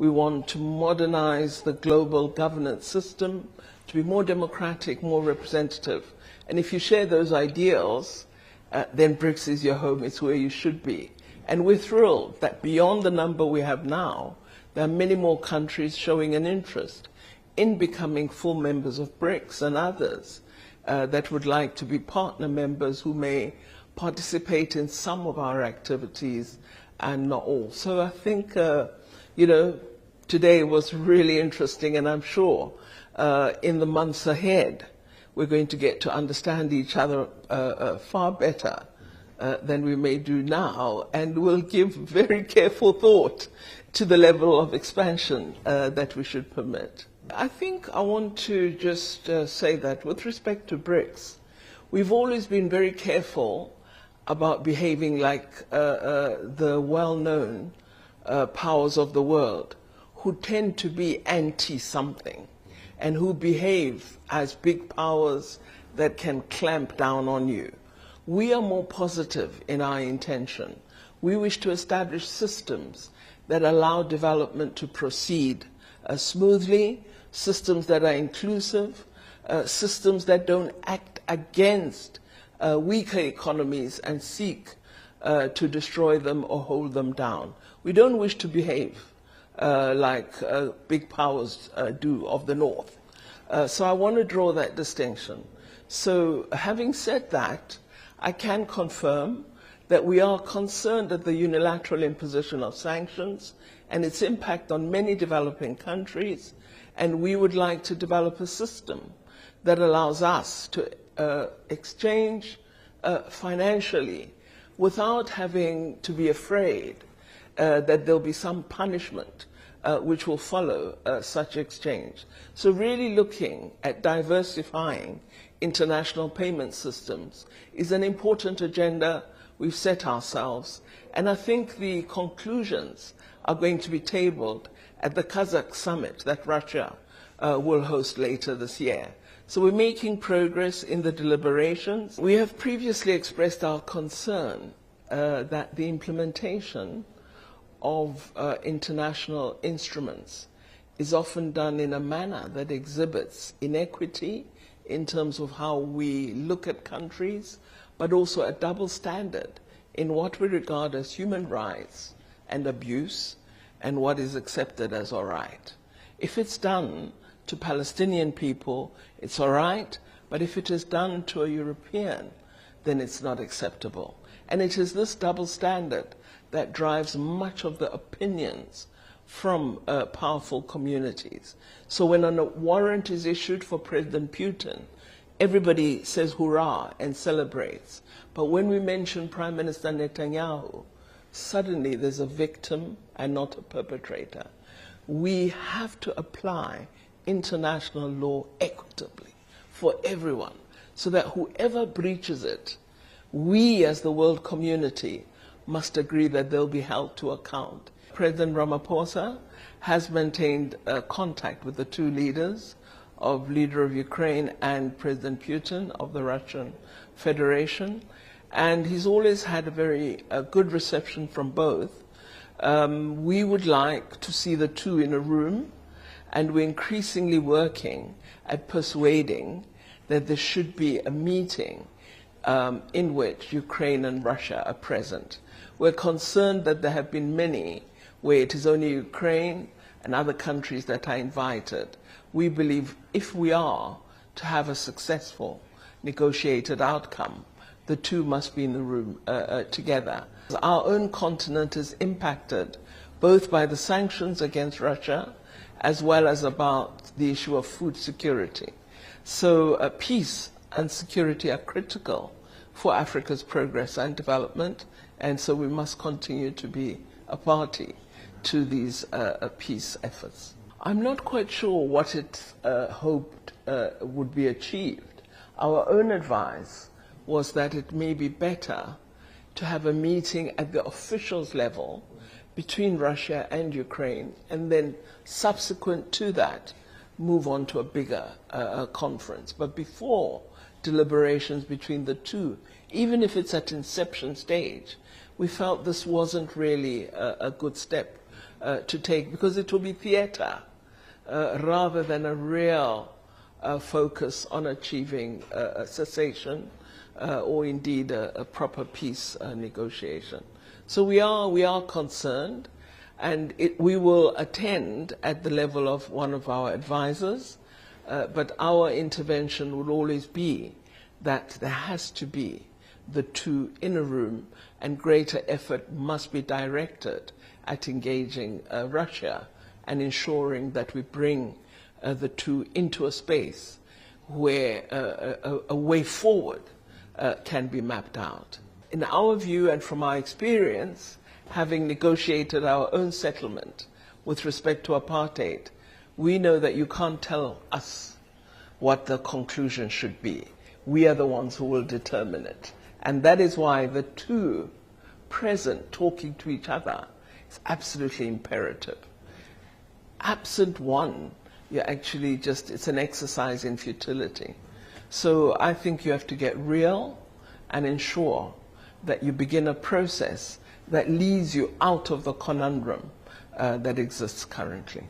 We want to modernize the global governance system to be more democratic, more representative. And if you share those ideals, then BRICS is your home, it's where you should be. And we're thrilled that beyond the number we have now, there are many more countries showing an interest in becoming full members of BRICS and others that would like to be partner members who may participate in some of our activities and not all. So I think, today was really interesting, and I'm sure in the months ahead, we're going to get to understand each other far better than we may do now, and we'll give very careful thought to the level of expansion that we should permit. I think I want to just say that with respect to BRICS, we've always been very careful about behaving like the well-known powers of the world who tend to be anti-something and who behave as big powers that can clamp down on you. We are more positive in our intention. We wish to establish systems that allow development to proceed smoothly, systems that are inclusive, systems that don't act against weaker economies and seek to destroy them or hold them down. We don't wish to behave like big powers do of the North. So I want to draw that distinction. So having said that, I can confirm that we are concerned at the unilateral imposition of sanctions and its impact on many developing countries, and we would like to develop a system that allows us to exchange financially without having to be afraid that there'll be some punishment which will follow such exchange. So really looking at diversifying international payment systems is an important agenda we've set ourselves, and I think the conclusions are going to be tabled at the Kazakh summit that Russia will host later this year. So we're making progress in the deliberations. We have previously expressed our concern that the implementation of international instruments is often done in a manner that exhibits inequity in terms of how we look at countries, but also a double standard in what we regard as human rights and abuse and what is accepted as all right. If it's done to Palestinian people, it's all right, but if it is done to a European, then it's not acceptable. And it is this double standard that drives much of the opinions from powerful communities. So when a warrant is issued for President Putin, everybody says hurrah and celebrates. But when we mention Prime Minister Netanyahu, suddenly there's a victim and not a perpetrator. We have to apply international law equitably for everyone, so that whoever breaches it, we as the world community must agree that they'll be held to account. President Ramaphosa has maintained contact with the two leaders, leader of Ukraine and President Putin of the Russian Federation, and he's always had a very good reception from both. We would like to see the two in a room, and we're increasingly working at persuading that there should be a meeting in which Ukraine and Russia are present. We're concerned that there have been many where it is only Ukraine and other countries that are invited. We believe if we are to have a successful negotiated outcome, the two must be in the room together. Our own continent is impacted both by the sanctions against Russia as well as about the issue of food security. So peace and security are critical for Africa's progress and development, and so we must continue to be a party to these peace efforts. I'm not quite sure what it hoped would be achieved. Our own advice was that it may be better to have a meeting at the officials level between Russia and Ukraine, and then subsequent to that, move on to a bigger conference. But before deliberations between the two, even if it's at inception stage, we felt this wasn't really a good step to take, because it will be theater rather than a real focus on achieving a cessation or indeed a proper peace negotiation. So we are concerned, and we will attend at the level of one of our advisors, but our intervention will always be that there has to be the two in a room, and greater effort must be directed at engaging Russia and ensuring that we bring the two into a space where a way forward can be mapped out. In our view and from our experience, having negotiated our own settlement with respect to apartheid, we know that you can't tell us what the conclusion should be. We are the ones who will determine it. And that is why the two present talking to each other is absolutely imperative. Absent one, you're actually just, it's an exercise in futility. So I think you have to get real and ensure that you begin a process that leads you out of the conundrum that exists currently.